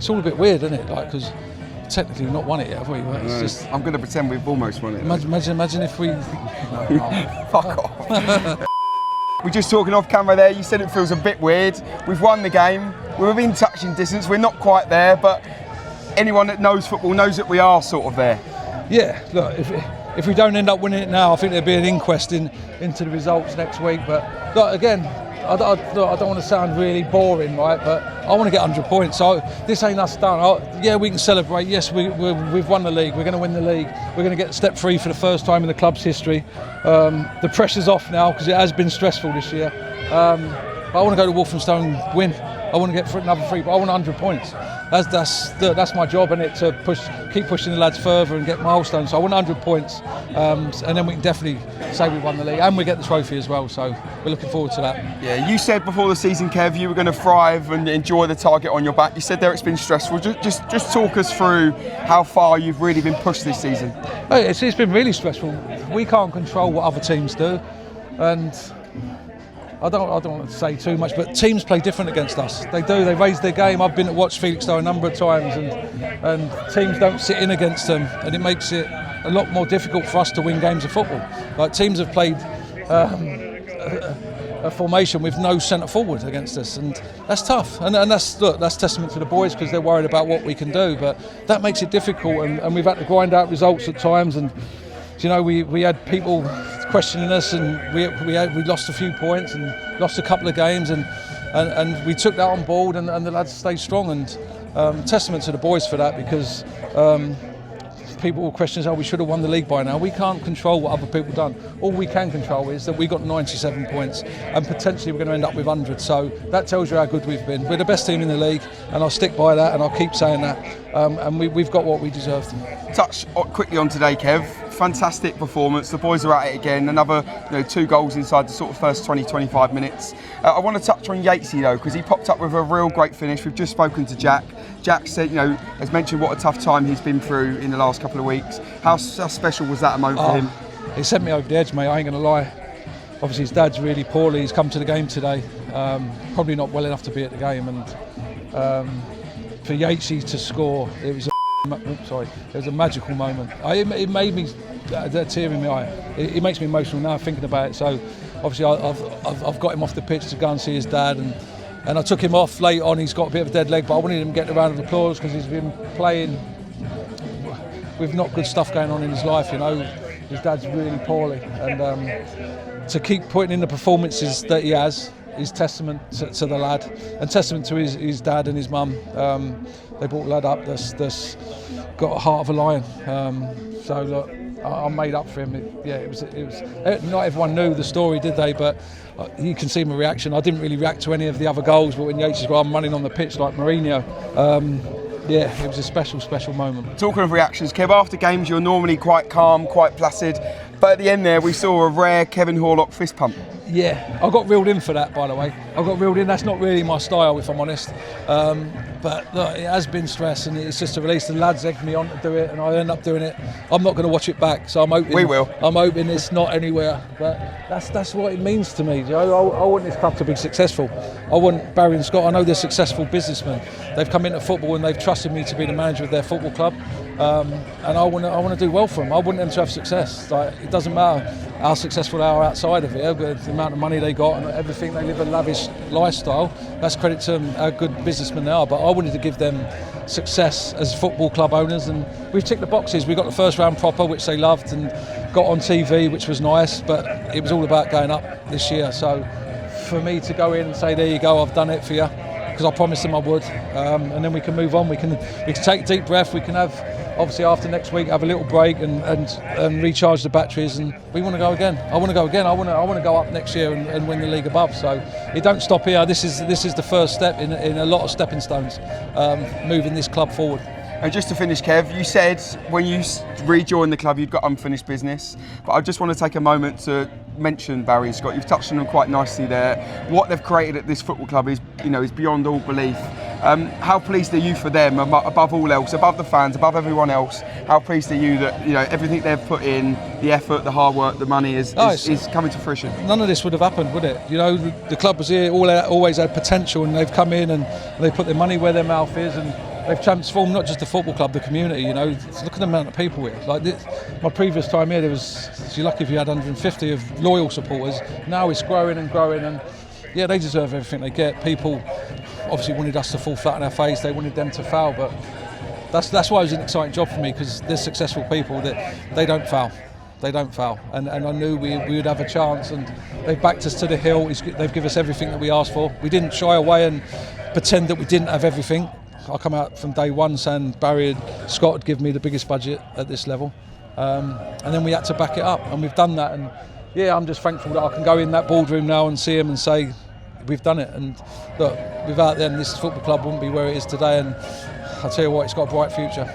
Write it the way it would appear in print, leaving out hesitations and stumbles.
it's all a bit weird, isn't it? Like, because technically we've not won it yet, have we? But it's just, I'm going to pretend we've almost won it. Imagine if we... Fuck off. We're just talking off camera there. You said it feels a bit weird. We've won the game. We're within touching distance. We're not quite there, but anyone that knows football knows that we are sort of there. Yeah, look, if we don't end up winning it now, I think there'll be an inquest into the results next week. But look, again, I don't want to sound really boring, right? But I want to get 100 points. So this ain't us done. Yeah, we can celebrate. Yes, we've won the league. We're going to win the league. We're going to get step 3 for the first time in the club's history. The pressure's off now because it has been stressful this year. But I want to go to Walthamstow and win. I want to get another 3, but I want 100 points. That's my job, and it to keep pushing the lads further and get milestones. So I want 100 points, and then we can definitely say we won the league, and we get the trophy as well. So we're looking forward to that. Yeah, you said before the season, Kev, you were going to thrive and enjoy the target on your back. You said there it's been stressful. Just talk us through how far you've really been pushed this season. It's been really stressful. We can't control what other teams do, and I don't want to say too much, but teams play different against us. They do. They raise their game. I've been to watch Felixstowe a number of times, and teams don't sit in against them, and it makes it a lot more difficult for us to win games of football. Like, teams have played a formation with no centre forward against us, and that's tough. And that's testament to the boys, because they're worried about what we can do. But that makes it difficult, and we've had to grind out results at times. And you know, we had people questioning us, and we lost a few points and lost a couple of games, and we took that on board, and the lads stayed strong, and testament to the boys for that, because people will question us, we should have won the league by now. We can't control what other people have done. All we can control is that we got 97 points, and potentially we're going to end up with 100. So that tells you how good we've been. We're the best team in the league, and I'll stick by that, and I'll keep saying that. And we've got what we deserve. Touch quickly on today, Kev. Fantastic performance. The boys are at it again. Another 2 goals inside the sort of first 20-25 minutes. I want to touch on Yatesy though, because he popped up with a real great finish. We've just spoken to Jack. Jack said, has mentioned what a tough time he's been through in the last couple of weeks. How special was that a moment for him? It sent me over the edge, mate. I ain't going to lie. Obviously his dad's really poorly. He's come to the game today. Probably not well enough to be at the game. And for Yatesy to score, it was a magical moment. It made me a tear in my eye. It makes me emotional now thinking about it. So obviously I've got him off the pitch to go and see his dad, and I took him off late on. He's got a bit of a dead leg, but I wanted him to get a round of applause because he's been playing with not good stuff going on in his life. His dad's really poorly, and to keep putting in the performances that he has is testament to the lad, and testament to his dad and his mum. They brought the lad up that's got a heart of a lion. So look, I'm made up for him. It was. Not everyone knew the story, did they? But you can see my reaction. I didn't really react to any of the other goals, but when Yates got, I'm running on the pitch like Mourinho. It was a special moment. Talking of reactions, Kev, after games you're normally quite calm, quite placid, but at the end there we saw a rare Kevin Horlock fist pump. Yeah, I got reeled in for that, by the way. I got reeled in. That's not really my style, if I'm honest. But look, it has been stress, and it's just a release. The lads egged me on to do it, and I end up doing it. I'm not going to watch it back, so I'm hoping. We will. I'm hoping it's not anywhere. But that's what it means to me. I want this club to be successful. I want Barry and Scott. I know they're successful businessmen. They've come into football and they've trusted me to be the manager of their football club. And I want to do well for them. I want them to have success. Like, it doesn't matter how successful they are outside of it, but the amount of money they got and everything, they live a lavish lifestyle. That's credit to them, how good businessmen they are. But I wanted to give them success as football club owners, and we've ticked the boxes. We got the first round proper, which they loved, and got on TV, which was nice. But it was all about going up this year. So for me to go in and say, there you go, I've done it for you, because I promised them I would, and then we can move on. We can take a deep breath. We can have, obviously after next week, have a little break and recharge the batteries, and we want to go again. I want to go again. I want to go up next year and win the league above. So it don't stop here. This is the first step in a lot of stepping stones, moving this club forward. And just to finish, Kev, you said when you rejoined the club you'd got unfinished business, but I just want to take a moment to mention Barry and Scott. You've touched on them quite nicely there. What they've created at this football club is beyond all belief. How pleased are you for them, above all else, above the fans, above everyone else? How pleased are you that everything they've put in, the effort, the hard work, the money is coming to fruition? None of this would have happened, would it? The club was here, always had potential, and they've come in and they put their money where their mouth is, and they've transformed not just the football club, the community. You know, look at the amount of people here. Like this, my previous time here, you're lucky if you had 150 of loyal supporters. Now it's growing and growing, and yeah, they deserve everything they get. People obviously wanted us to fall flat on our face. They wanted them to foul, but that's why it was an exciting job for me, because they're successful people that they don't foul. They don't foul, and I knew we would have a chance, and they've backed us to the hill. They've given us everything that we asked for. We didn't shy away and pretend that we didn't have everything. I come out from day one saying Barry and Scott had given me the biggest budget at this level, and then we had to back it up, and we've done that. And yeah, I'm just thankful that I can go in that boardroom now and see them and say we've done it. And look, without them, this football club wouldn't be where it is today. And I tell you what, it's got a bright future.